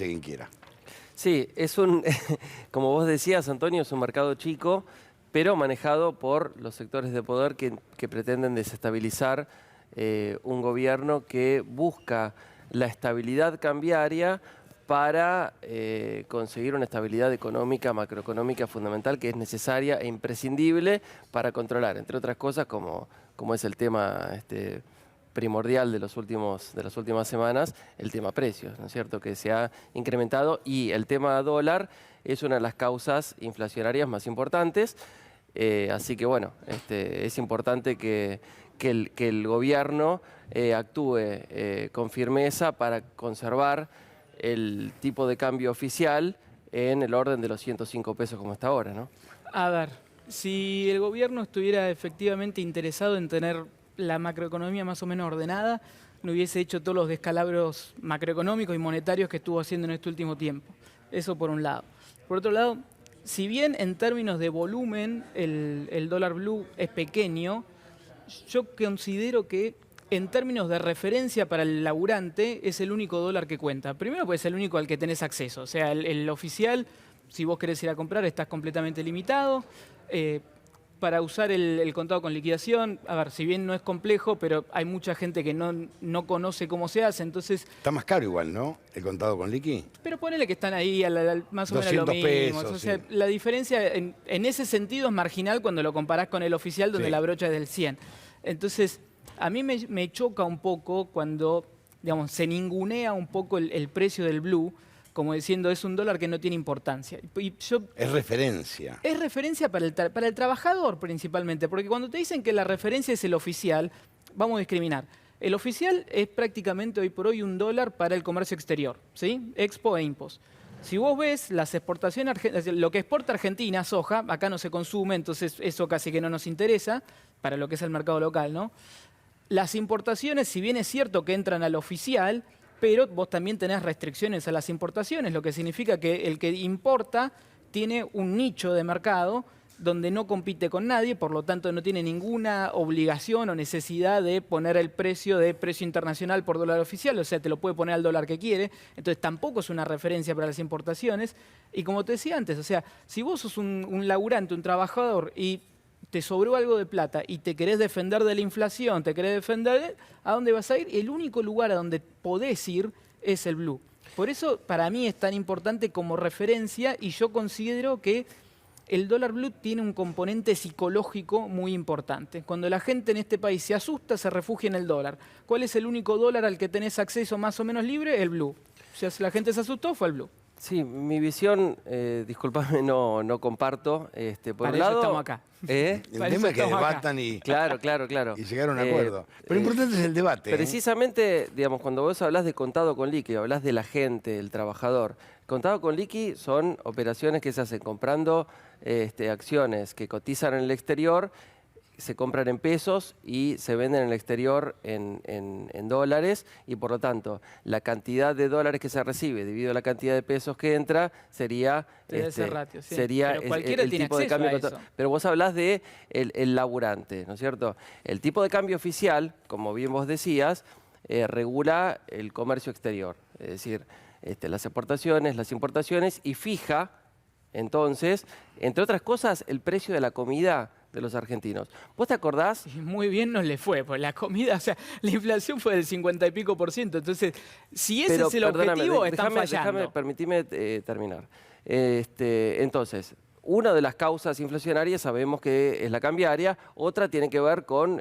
exprese quien quiera. Sí, como vos decías, Antonio, es un mercado chico, pero manejado por los sectores de poder que pretenden desestabilizar un gobierno que busca la estabilidad cambiaria para conseguir una estabilidad económica, macroeconómica fundamental que es necesaria e imprescindible para controlar, entre otras cosas, como es el tema primordial de las últimas semanas, el tema precios, ¿no es cierto?, que se ha incrementado, y el tema dólar es una de las causas inflacionarias más importantes. Así que bueno, es importante que el gobierno actúe con firmeza para conservar el tipo de cambio oficial en el orden de los 105 pesos como está ahora, ¿no? A ver, si el gobierno estuviera efectivamente interesado en tener la macroeconomía más o menos ordenada, no hubiese hecho todos los descalabros macroeconómicos y monetarios que estuvo haciendo en este último tiempo. Eso por un lado. Por otro lado, si bien en términos de volumen el dólar blue es pequeño, yo considero que en términos de referencia para el laburante es el único dólar que cuenta. Primero, pues es el único al que tenés acceso. O sea, el oficial, si vos querés ir a comprar, estás completamente limitado. Para usar el contado con liquidación, a ver, si bien no es complejo, pero hay mucha gente que no conoce cómo se hace, entonces... Está más caro igual, ¿no? El contado con liqui. Pero ponele que están ahí más o menos lo 200 mismo. pesos, O sea, sí. la diferencia en ese sentido es marginal cuando lo comparás con el oficial, donde Sí. la brocha es del 100. Entonces, a mí me choca un poco cuando, digamos, se ningunea un poco el precio del blue, como diciendo, es un dólar que no tiene importancia. Y yo, Es referencia. es referencia para el trabajador principalmente, porque cuando te dicen que la referencia es el oficial, vamos a discriminar. El oficial es prácticamente hoy por hoy un dólar para el comercio exterior, ¿sí? Expo e Impos. Si vos ves las exportaciones, lo que exporta Argentina, soja, acá no se consume, entonces eso casi que no nos interesa para lo que es el mercado local, ¿no? Las importaciones, si bien es cierto que entran al oficial, pero vos también tenés restricciones a las importaciones, lo que significa que el que importa tiene un nicho de mercado donde no compite con nadie, por lo tanto no tiene ninguna obligación o necesidad de poner el precio de precio internacional por dólar oficial, o sea, te lo puede poner al dólar que quiere, entonces tampoco es una referencia para las importaciones. Y como te decía antes, o sea, si vos sos un laburante, un trabajador y te sobró algo de plata y te querés defender de la inflación, te querés defender, ¿a dónde vas a ir? El único lugar a donde podés ir es el blue. Por eso, para mí es tan importante como referencia, y yo considero que el dólar blue tiene un componente psicológico muy importante. Cuando la gente en este país se asusta, se refugia en el dólar. ¿Cuál es el único dólar al que tenés acceso más o menos libre? El blue. O sea, si la gente se asustó, fue el blue. Sí, mi visión, disculpame, no comparto. Por Para un eso lado, estamos acá. El Para tema eso es que estamos acá. debatan y Claro. y llegar a un acuerdo. Pero lo importante es el debate. Precisamente, digamos, cuando vos hablás de contado con liqui, hablás de la gente, el trabajador. Contado con liqui son operaciones que se hacen comprando acciones que cotizan en el exterior, se compran en pesos y se venden en el exterior en dólares, y por lo tanto la cantidad de dólares que se recibe dividido a la cantidad de pesos que entra sería Ese ratio, sí. sería Pero cualquiera tiene tipo de acceso cambio. a eso. Pero vos hablás de el laburante, ¿no es cierto? El tipo de cambio oficial, como bien vos decías, regula el comercio exterior, es decir, las exportaciones, las importaciones, y fija entonces, entre otras cosas, el precio de la comida de los argentinos. ¿Vos te acordás? Y muy bien nos le fue, pues la comida, o sea, la inflación fue del 50 y pico por ciento. Entonces, si ese es el objetivo, están fallando. Permitime terminar. Entonces, una de las causas inflacionarias sabemos que es la cambiaria, otra tiene que ver con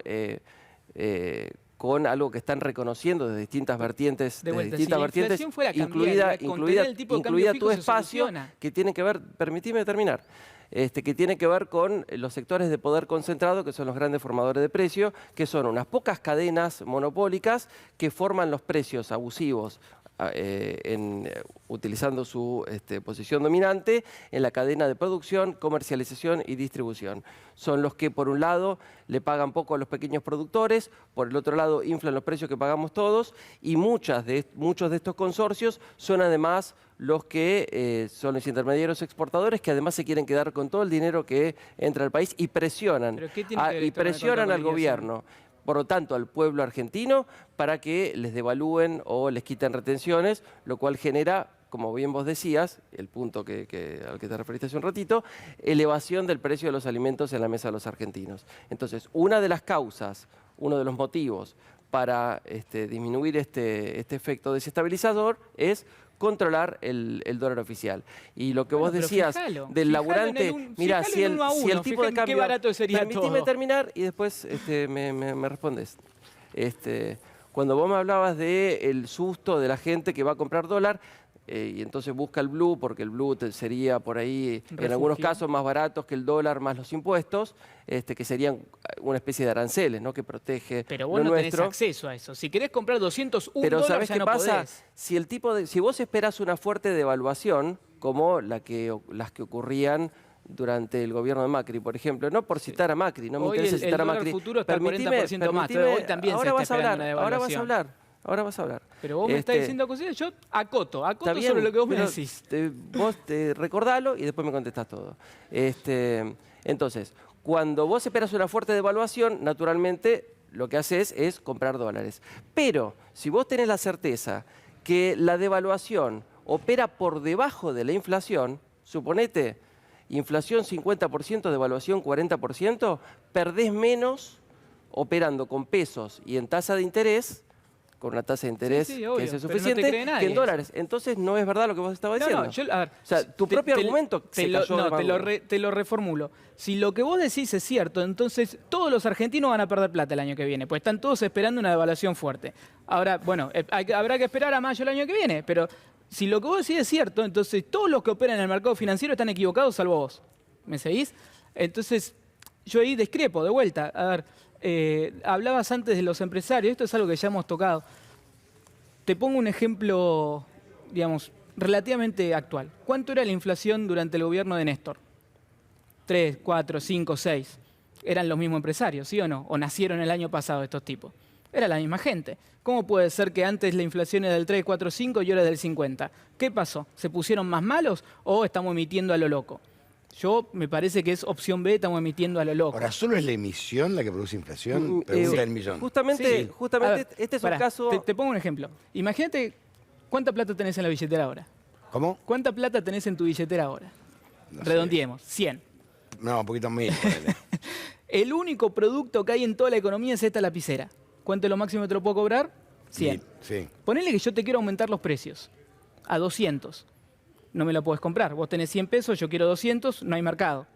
algo que están reconociendo de distintas vertientes, De vuelta, si la inflación fuera incluida cambiaria, contener el tipo de cambio incluida fijo tu se espacio, soluciona. que tiene que ver, permitime terminar, que tiene que ver con los sectores de poder concentrado, que son los grandes formadores de precio, que son unas pocas cadenas monopólicas que forman los precios abusivos, utilizando su posición dominante en la cadena de producción, comercialización y distribución. Son los que, por un lado, le pagan poco a los pequeños productores, por el otro lado, inflan los precios que pagamos todos, y muchos de estos consorcios son además los que son los intermediarios exportadores, que además se quieren quedar con todo el dinero que entra al país y presionan, ¿Pero qué tiene que ver esto con el contado al con liquidación? gobierno, por lo tanto al pueblo argentino, para que les devalúen o les quiten retenciones, lo cual genera como bien vos decías, el punto al que te referiste hace un ratito, elevación del precio de los alimentos en la mesa de los argentinos. Entonces, una de las causas, uno de los motivos para disminuir este efecto desestabilizador es controlar el dólar oficial. Y lo que vos decías del laburante, mira, si el tipo de cambio... Qué barato sería permitime todo. terminar y después me respondes. Cuando vos me hablabas del susto de la gente que va a comprar dólar, y entonces busca el blue, porque el blue sería por ahí, en algunos casos, más baratos que el dólar más los impuestos, que serían una especie de aranceles, ¿no? Que protege Pero vos no tenés acceso a eso. Si querés comprar 201 Pero dólares, ¿sabés ya qué no pasa? podés. Si vos esperás una fuerte devaluación, como las que ocurrían durante el gobierno de Macri, por ejemplo, no por citar a Macri, no me interesa citar a Macri. El dólar futuro está 40% más. Hoy también se está esperando una devaluación. Ahora vas a hablar. Pero vos me estás diciendo cosas, yo acoto sobre lo que vos me decís. Vos recordalo y después me contestás todo. Entonces, cuando vos esperas una fuerte devaluación, naturalmente lo que haces es comprar dólares. Pero si vos tenés la certeza que la devaluación opera por debajo de la inflación, suponete, inflación 50%, devaluación 40%, perdés menos operando con pesos y en tasa de interés, con una tasa de interés que es suficiente, que en dólares. Entonces no es verdad lo que vos estabas diciendo. A ver, o sea, tu propio argumento se cayó te lo reformulo. Si lo que vos decís es cierto, entonces todos los argentinos van a perder plata el año que viene, pues están todos esperando una devaluación fuerte. Ahora, bueno, habrá que esperar a mayo del año que viene, pero si lo que vos decís es cierto, entonces todos los que operan en el mercado financiero están equivocados, salvo vos. ¿Me seguís? Entonces, yo ahí discrepo, de vuelta. A ver, hablabas antes de los empresarios, esto es algo que ya hemos tocado. Te pongo un ejemplo, digamos, relativamente actual. ¿Cuánto era la inflación durante el gobierno de Néstor? 3, 4, 5, 6. ¿Eran los mismos empresarios, sí o no? ¿O nacieron el año pasado estos tipos? Era la misma gente. ¿Cómo puede ser que antes la inflación era del 3, 4, 5 y ahora del 50? ¿Qué pasó? ¿Se pusieron más malos o estamos emitiendo a lo loco? Yo me parece que es opción B, estamos emitiendo a lo loco. Ahora, ¿solo es la emisión la que produce inflación? Pregunta el millón. Justamente ver, este es un caso... Te pongo un ejemplo. Imagínate cuánta plata tenés en la billetera ahora. ¿Cómo? ¿Cuánta plata tenés en tu billetera ahora? No Redondeemos, 100. No, un poquito mil. El único producto que hay en toda la economía es esta lapicera. ¿Cuánto es lo máximo que te lo puedo cobrar? 100. Sí. Ponele que yo te quiero aumentar los precios a 200. No me la podés comprar. Vos tenés 100 pesos, yo quiero 200, no hay mercado.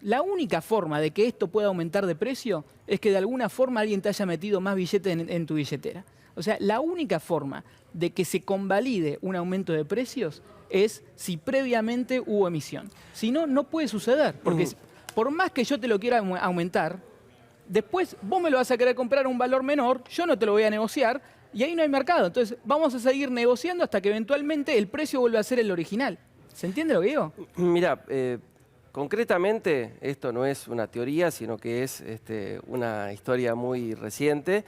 La única forma de que esto pueda aumentar de precio es que de alguna forma alguien te haya metido más billetes en tu billetera. O sea, la única forma de que se convalide un aumento de precios es si previamente hubo emisión. Si no, no puede suceder. Porque por más que yo te lo quiera aumentar, después vos me lo vas a querer comprar a un valor menor, yo no te lo voy a negociar, y ahí no hay mercado. Entonces vamos a seguir negociando hasta que eventualmente el precio vuelva a ser el original. ¿Se entiende lo que digo? Mira, concretamente esto no es una teoría, sino que es una historia muy reciente.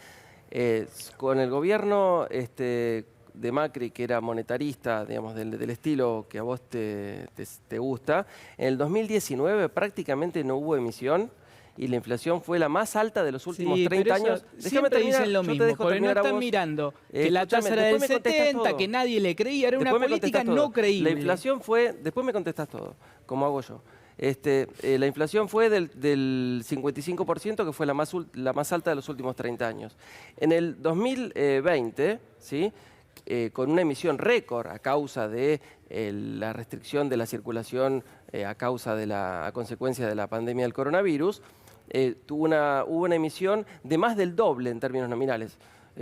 Con el gobierno de Macri, que era monetarista, digamos, del estilo que a vos te gusta, en el 2019 prácticamente no hubo emisión. Y la inflación fue la más alta de los últimos 30 años. Siempre dicen lo mismo, porque no están mirando que la tasa era del 70, que nadie le creía, era una política no creíble. La inflación fue, después me contestás todo, como hago yo. La inflación fue del 55%, que fue la más alta de los últimos 30 años. En el 2020, ¿sí? Con una emisión récord a causa de la restricción de la circulación a consecuencia de la pandemia del coronavirus, hubo una emisión de más del doble en términos nominales.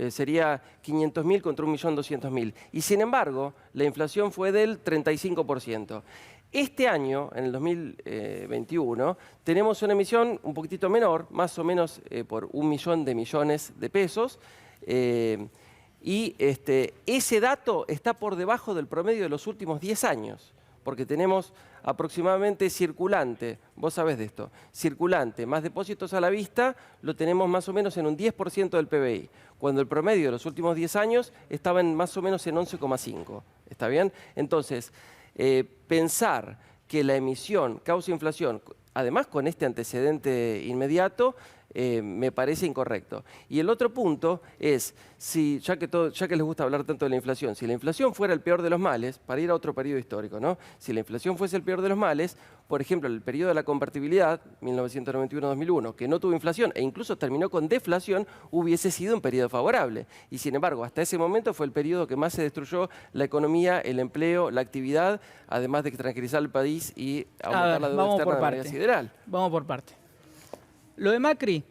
Sería 500.000 contra 1.200.000. Y sin embargo, la inflación fue del 35%. Este año, en el 2021, tenemos una emisión un poquitito menor, más o menos por 1 millón de millones de pesos. Y ese dato está por debajo del promedio de los últimos 10 años, porque tenemos aproximadamente circulante, vos sabés de esto, circulante más depósitos a la vista, lo tenemos más o menos en un 10% del PBI, cuando el promedio de los últimos 10 años estaba más o menos en 11,5. ¿Está bien? Entonces, pensar que la emisión causa inflación, además con este antecedente inmediato, me parece incorrecto. Y el otro punto es, ya que les gusta hablar tanto de la inflación, si la inflación fuera el peor de los males, para ir a otro periodo histórico, ¿no? Si la inflación fuese el peor de los males, por ejemplo, el periodo de la convertibilidad, 1991-2001, que no tuvo inflación e incluso terminó con deflación, hubiese sido un periodo favorable. Y sin embargo, hasta ese momento fue el periodo que más se destruyó la economía, el empleo, la actividad, además de tranquilizar el país y aumentar la deuda externa de manera sideral. Vamos por parte. Lo de Macri,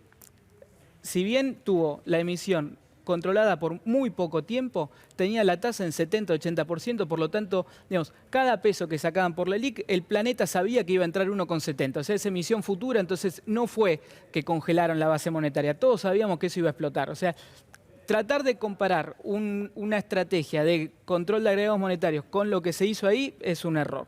si bien tuvo la emisión controlada por muy poco tiempo, tenía la tasa en 70-80%, por lo tanto, digamos, cada peso que sacaban por la LELIQ, el planeta sabía que iba a entrar 1,70. O sea, esa emisión futura, entonces no fue que congelaron la base monetaria, todos sabíamos que eso iba a explotar. O sea, tratar de comparar una estrategia de control de agregados monetarios con lo que se hizo ahí es un error.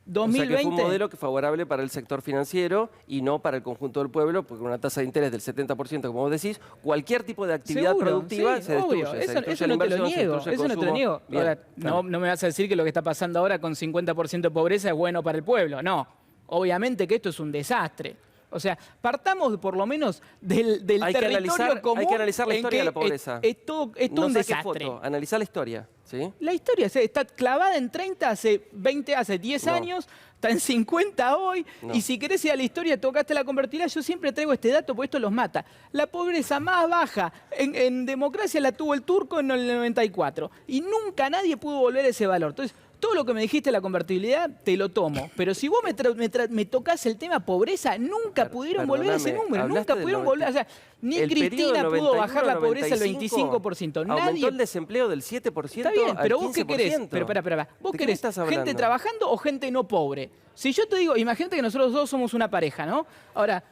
2020, o sea que fue un modelo que favorable para el sector financiero y no para el conjunto del pueblo, porque una tasa de interés del 70%, como vos decís, cualquier tipo de actividad productiva se destruye. Eso no te lo niego, eso no te lo niego. Ahora, no me vas a decir que lo que está pasando ahora con 50% de pobreza es bueno para el pueblo. No, obviamente que esto es un desastre. O sea, partamos por lo menos del territorio común. Hay que analizar la historia de la pobreza. Es todo un desastre. Analizar la historia. ¿Sí? La historia está clavada en 30 hace 20, hace 10 años, está en 50 hoy, y si querés ir a la historia, tocaste la convertibilidad, yo siempre traigo este dato porque esto los mata. La pobreza más baja en democracia la tuvo el turco en el 94, y nunca nadie pudo volver a ese valor. Entonces, todo lo que me dijiste de la convertibilidad, te lo tomo. Pero si vos me tocás el tema pobreza, nunca pudieron volver a ese número. Nunca pudieron volver. O sea, ni Cristina pudo bajar la pobreza al 25%. Aumentó el desempleo del 7%. Está bien, pero al 15%. ¿vos qué querés? Pero espera. ¿Vos querés gente trabajando o gente no pobre? Si yo te digo, imagínate que nosotros dos somos una pareja, ¿no? Ahora,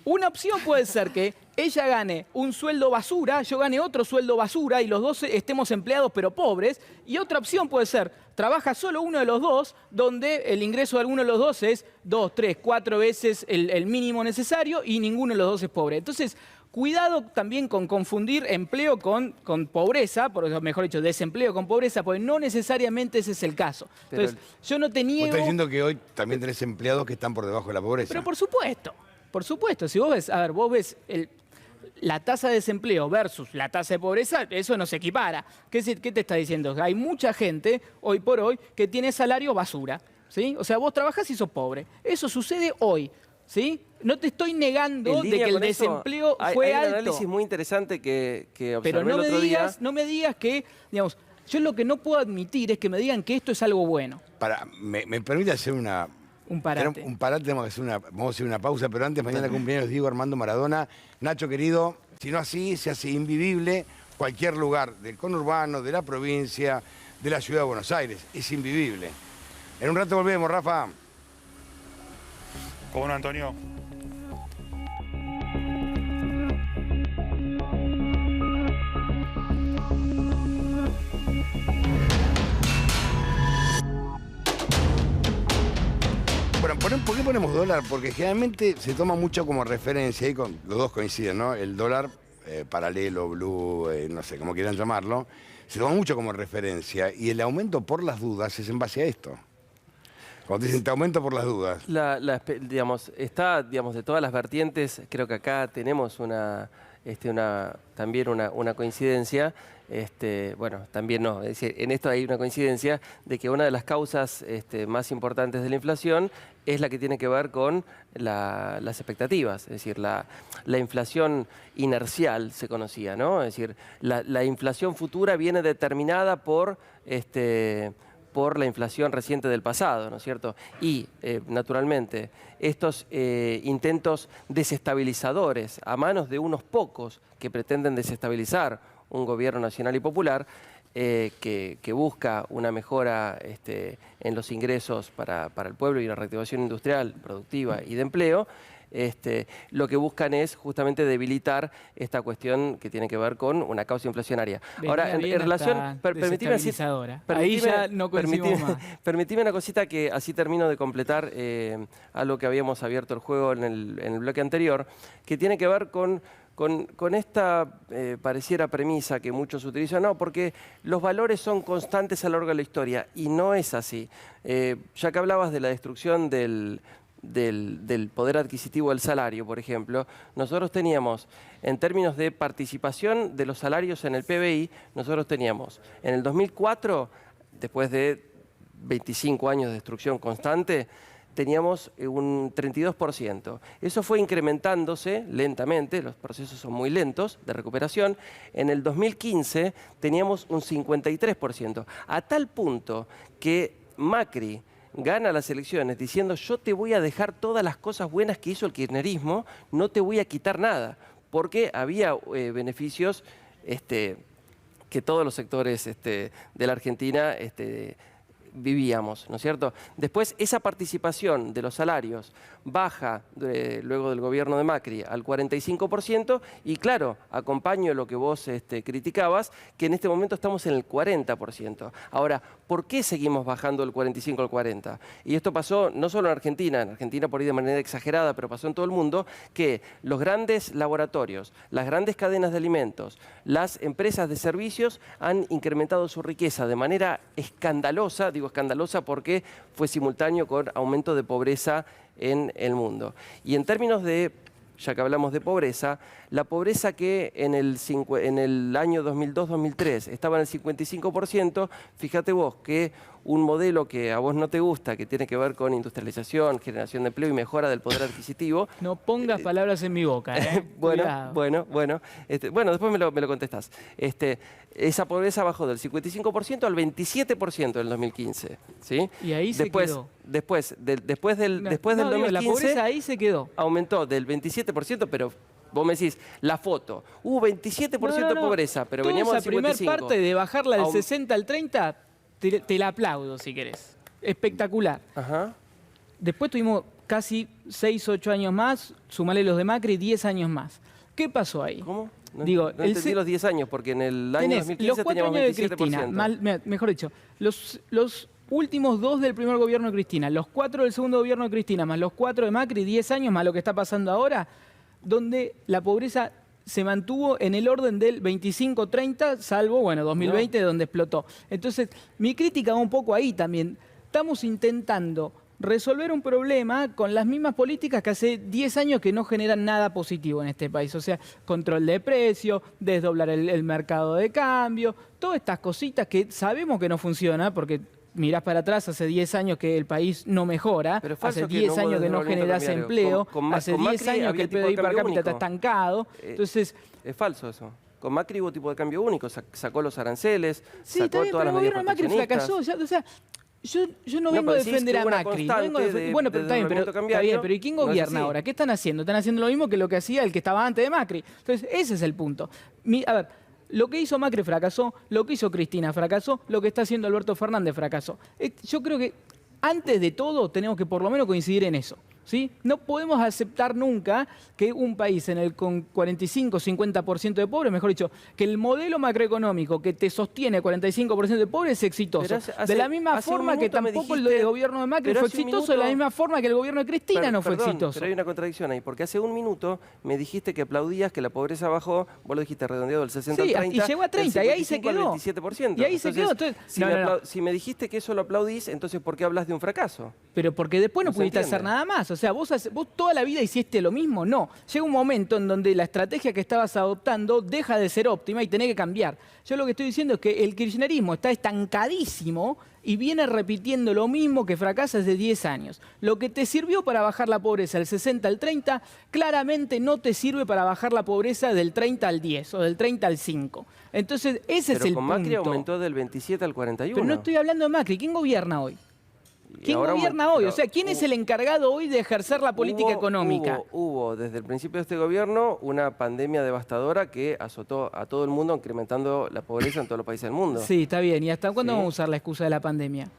una opción puede ser que ella gane un sueldo basura, yo gane otro sueldo basura y los dos estemos empleados pero pobres. Y otra opción puede ser, trabaja solo uno de los dos, donde el ingreso de alguno de los dos es 2, 3, 4 veces el mínimo necesario y ninguno de los dos es pobre. Entonces, cuidado también con confundir empleo con pobreza, mejor dicho, desempleo con pobreza, porque no necesariamente ese es el caso. Entonces, yo no te niego... Vos estás diciendo que hoy también tenés empleados que están por debajo de la pobreza. Pero por supuesto, si vos ves, la tasa de desempleo versus la tasa de pobreza, eso no se equipara. ¿Qué te está diciendo? Hay mucha gente, hoy por hoy, que tiene salario basura, ¿sí? O sea, vos trabajás y sos pobre. Eso sucede hoy, ¿sí? No te estoy negando de que el desempleo fue alto. Hay un análisis muy interesante que observé el otro día. Pero no me digas que, digamos, yo lo que no puedo admitir es que me digan que esto es algo bueno. ¿Me permite hacer un parate? Vamos a hacer una pausa, pero antes, mañana cumpleaños Diego Armando Maradona. Nacho, querido, si no así, se hace invivible cualquier lugar del conurbano, de la provincia, de la ciudad de Buenos Aires. Es invivible. En un rato volvemos, Rafa. ¿Cómo no, Antonio? Bueno, ¿por qué ponemos dólar? Porque generalmente se toma mucho como referencia, y los dos coinciden, ¿no? El dólar paralelo, blue, no sé, como quieran llamarlo, se toma mucho como referencia y el aumento por las dudas es en base a esto. Cuando dicen te aumento por las dudas. Está de todas las vertientes, creo que acá tenemos también una coincidencia. Bueno, también no, es decir, en esto hay una coincidencia de que una de las causas más importantes de la inflación es la que tiene que ver con las expectativas, es decir, la inflación inercial se conocía, ¿no? Es decir, la inflación futura viene determinada por la inflación reciente del pasado, ¿no es cierto? Y, naturalmente, estos intentos desestabilizadores a manos de unos pocos que pretenden desestabilizar un gobierno nacional y popular que busca una mejora en los ingresos para el pueblo y la reactivación industrial, productiva y de empleo, lo que buscan es justamente debilitar esta cuestión que tiene que ver con una causa inflacionaria. Ahora, en relación... Permitime ahí ya no coincidimos más. Permitime una cosita que así termino de completar algo que habíamos abierto el juego en el bloque anterior, que tiene que ver con esta pareciera premisa que muchos utilizan, no, porque los valores son constantes a lo largo de la historia, y no es así. Ya que hablabas de la destrucción del del poder adquisitivo del salario, por ejemplo, nosotros teníamos, en términos de participación de los salarios en el PBI, nosotros teníamos en el 2004, después de 25 años de destrucción constante, teníamos un 32%. Eso fue incrementándose lentamente, los procesos son muy lentos de recuperación. En el 2015 teníamos un 53%, a tal punto que Macri gana las elecciones diciendo yo te voy a dejar todas las cosas buenas que hizo el kirchnerismo, no te voy a quitar nada, porque había beneficios que todos los sectores de la Argentina vivíamos, ¿no es cierto? Después, esa participación de los salarios baja luego del gobierno de Macri al 45% y claro, acompaño lo que vos criticabas, que en este momento estamos en el 40%. Ahora, ¿por qué seguimos bajando del 45 al 40? Y esto pasó no solo en Argentina por ahí de manera exagerada, pero pasó en todo el mundo, que los grandes laboratorios, las grandes cadenas de alimentos, las empresas de servicios han incrementado su riqueza de manera escandalosa, digo escandalosa porque fue simultáneo con aumento de pobreza en el mundo. Y en términos de, ya que hablamos de pobreza, la pobreza que en el año 2002-2003 estaba en el 55%, fíjate vos que un modelo que a vos no te gusta, que tiene que ver con industrialización, generación de empleo y mejora del poder adquisitivo. No pongas palabras en mi boca, ¿eh? Bueno, después me lo contestás. Esa pobreza bajó del 55% al 27% en el 2015. ¿Sí? Y ahí se quedó. Después del 2015, la pobreza ahí se quedó. Aumentó del 27%, pero vos me decís, la foto, hubo 27% de pobreza, pero veníamos del 55%. Esa primera parte de bajarla del 60 al 30, te la aplaudo si querés. Espectacular. Ajá. Después tuvimos casi 6, 8 años más, sumale los de Macri, 10 años más. ¿Qué pasó ahí? ¿Cómo? No entendí los 10 años, porque en el año 2015 los 4 teníamos años 27%. de Cristina, mejor dicho, los últimos 2 del primer gobierno de Cristina, los 4 del segundo gobierno de Cristina, más los 4 de Macri, 10 años más lo que está pasando ahora, donde la pobreza se mantuvo en el orden del 25-30, salvo, 2020, donde explotó. Entonces, mi crítica va un poco ahí también. Estamos intentando resolver un problema con las mismas políticas que hace 10 años que no generan nada positivo en este país. O sea, control de precios, desdoblar el mercado de cambio, todas estas cositas que sabemos que no funcionan porque mirás para atrás, hace 10 años que el país no mejora, hace 10 años que no generás empleo, hace 10 años que el PBI per cápita está estancado. Entonces, es falso eso. Con Macri hubo tipo de cambio único, sacó los aranceles, sí, sacó todas las medidas proteccionistas. El gobierno de Macri fracasó, o sea, yo no vengo a defender a Macri. Bueno, pero está bien, pero ¿y quién gobierna ahora? ¿Qué están haciendo? Están haciendo lo mismo que lo que hacía el que estaba antes de Macri. Entonces, ese es el punto. A ver, lo que hizo Macri fracasó, lo que hizo Cristina fracasó, lo que está haciendo Alberto Fernández fracasó. Yo creo que antes de todo tenemos que por lo menos coincidir en eso. ¿Sí? No podemos aceptar nunca que un país con 45-50% de pobres, mejor dicho, que el modelo macroeconómico que te sostiene 45% de pobres es exitoso. De la misma forma que tampoco el gobierno de Macri fue exitoso, de la misma forma que el gobierno de Cristina no fue exitoso. Pero hay una contradicción ahí, porque hace un minuto me dijiste que aplaudías que la pobreza bajó, vos lo dijiste redondeado del 60 al 30. Sí, y llegó a 30, y ahí se quedó. 27%. Y ahí se quedó. Entonces, si me dijiste que eso lo aplaudís, entonces ¿por qué hablas de un fracaso? Pero porque después no pudiste hacer nada más. O sea, vos toda la vida hiciste lo mismo. No. Llega un momento en donde la estrategia que estabas adoptando deja de ser óptima y tenés que cambiar. Yo lo que estoy diciendo es que el kirchnerismo está estancadísimo y viene repitiendo lo mismo que fracasa desde 10 años. Lo que te sirvió para bajar la pobreza del 60 al 30, claramente no te sirve para bajar la pobreza del 30 al 10 o del 30 al 5. Entonces, ese es el punto. Pero con Macri aumentó del 27 al 41. Pero no estoy hablando de Macri. ¿Quién gobierna hoy? ¿Quién gobierna hoy? O sea, ¿quién es el encargado hoy de ejercer la política económica? Hubo desde el principio de este gobierno una pandemia devastadora que azotó a todo el mundo, incrementando la pobreza en todos los países del mundo. Sí, está bien. ¿Y hasta cuándo vamos a usar la excusa de la pandemia?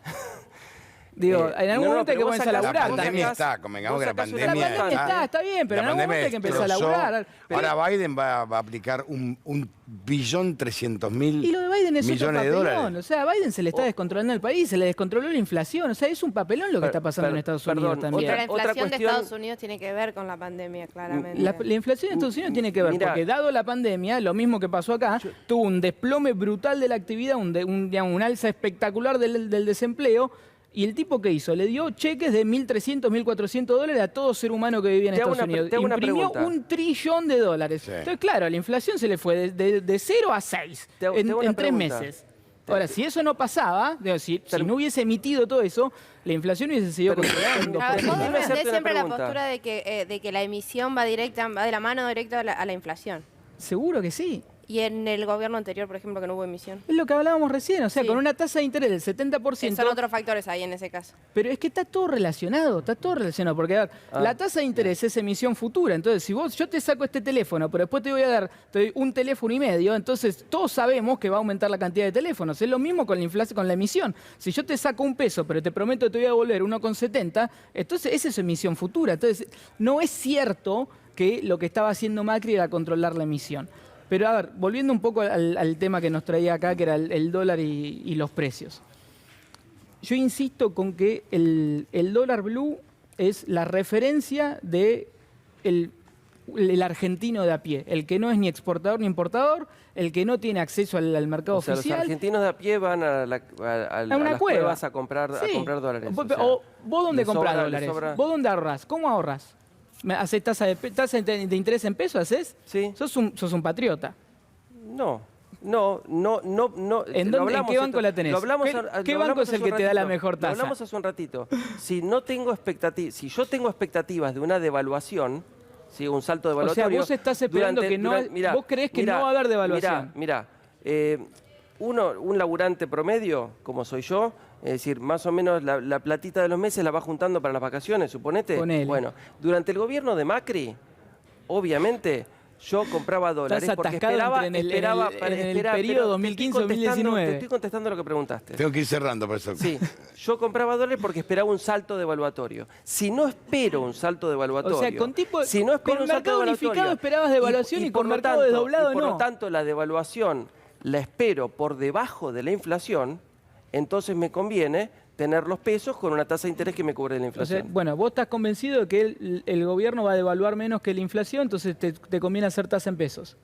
Digo, en algún momento hay que ponerse a laburar. La pandemia está, convengamos que la pandemia está bien, pero en algún momento hay que empezar a laburar. Ahora Biden va a aplicar 1.300.000 y lo de Biden es millones de dólares. O sea, a Biden se le está descontrolando el país, se le descontroló la inflación. O sea, es un papelón lo que está pasando en Estados Unidos también. Pero la inflación de Estados Unidos tiene que ver con la pandemia, claramente. La inflación de Estados Unidos tiene que ver, porque dado la pandemia, lo mismo que pasó acá, tuvo un desplome brutal de la actividad, un alza espectacular del desempleo. Y el tipo que hizo, le dio cheques de $1.300, $1.400 a todo ser humano que vivía en Estados Unidos. Imprimió $1 trillón. Sí. Entonces, claro, la inflación se le fue de 0 a 6 en 3 meses. Ahora, si eso no pasaba, si no hubiese emitido todo eso, la inflación hubiese seguido controlando. Vos defendés siempre la postura de que la emisión va de la mano directa a la inflación. Seguro que sí. Y en el gobierno anterior, por ejemplo, que no hubo emisión. Es lo que hablábamos recién, o sea, sí, con una tasa de interés del 70%. Son otros factores ahí en ese caso. Pero es que está todo relacionado, porque a ver, la tasa de interés es emisión futura. Entonces, si yo te saco este teléfono, pero después te doy un teléfono y medio, entonces todos sabemos que va a aumentar la cantidad de teléfonos. Es lo mismo con la inflación, con la emisión. Si yo te saco $1, pero te prometo que te voy a devolver 1,70, entonces esa es emisión futura. Entonces, no es cierto que lo que estaba haciendo Macri era controlar la emisión. Pero a ver, volviendo un poco al tema que nos traía acá, que era el dólar y los precios. Yo insisto con que el dólar blue es la referencia de el argentino de a pie, el que no es ni exportador ni importador, el que no tiene acceso al mercado oficial. Los argentinos de a pie van a las cuevas a comprar dólares. ¿Vos dónde compras dólares? ¿Vos dónde ahorrás? ¿Cómo ahorrás? ¿Haces tasa de interés en pesos? ¿Haces? Sí. Sos un patriota. No. ¿En qué banco la tenés? ¿Qué banco es el que te da la mejor tasa? Lo hablamos hace un ratito. Si yo tengo expectativas de una devaluación, un salto devaluatorio... O sea, vos estás esperando vos creés que no va a haber devaluación. Un laburante promedio, como soy yo, es decir, más o menos la platita de los meses la va juntando para las vacaciones, suponete. Ponele. Bueno, durante el gobierno de Macri, obviamente, yo compraba dólares porque esperaba en el periodo 2015-2019. Te estoy contestando lo que preguntaste. Tengo que ir cerrando, profesor. Sí, yo compraba dólares porque esperaba un salto devaluatorio. Si no espero un salto devaluatorio... O sea, con mercado unificado esperabas devaluación y con mercado desdoblado no. Por lo tanto, la devaluación la espero por debajo de la inflación, entonces me conviene tener los pesos con una tasa de interés que me cubre la inflación. O sea, bueno, vos estás convencido de que el gobierno va a devaluar menos que la inflación, entonces te conviene hacer tasa en pesos.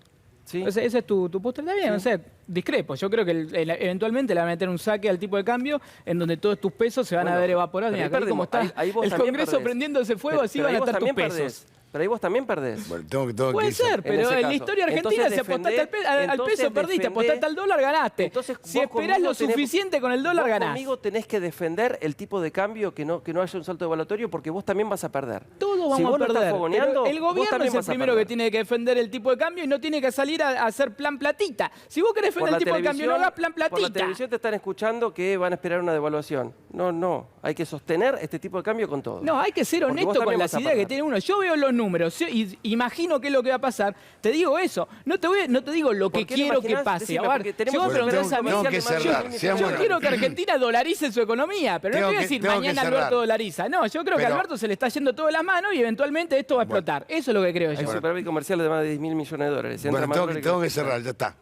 Sí. O sea, esa es tu postura. Está bien, sí. O sea, discrepo. Yo creo que eventualmente le va a meter un saque al tipo de cambio en donde todos tus pesos se van a ver evaporados. Mira, como está ahí el Congreso prendiéndose fuego, así van a estar tus pesos. Pero ahí vos también perdés. Bueno, puede ser, pero en la historia argentina, si apostaste al peso, perdiste. Apostaste al dólar, ganaste. Entonces, si esperás lo suficiente con el dólar, ganás. Conmigo tenés que defender el tipo de cambio, que no haya un salto devaluatorio, porque vos también vas a perder. Todos vamos a perder. Pero el gobierno es el primero que tiene que defender el tipo de cambio y no tiene que salir a hacer plan platita. Si vos querés defender el tipo de cambio, no hagas plan platita. Por la televisión te están escuchando que van a esperar una devaluación. No. Hay que sostener este tipo de cambio con todo. No, hay que ser honesto con las ideas que tiene uno. Yo veo los números y imagino qué es lo que va a pasar. Te digo eso. No te digo lo que quiero que pase. Decime, a ver, si vos me preguntás a mí, yo quiero que Argentina dolarice su economía, pero no te voy a decir mañana Alberto dolariza. No, yo creo que a Alberto se le está yendo todo de las manos y eventualmente esto va a explotar. Eso es lo que creo yo. Hay un superávit comercial de más de 10.000 millones de dólares. Bueno, tengo que cerrar, ya está.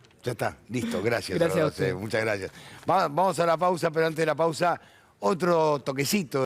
Listo, gracias. Gracias a usted. Muchas gracias. Vamos a la pausa, pero antes de la pausa, otro toquecito.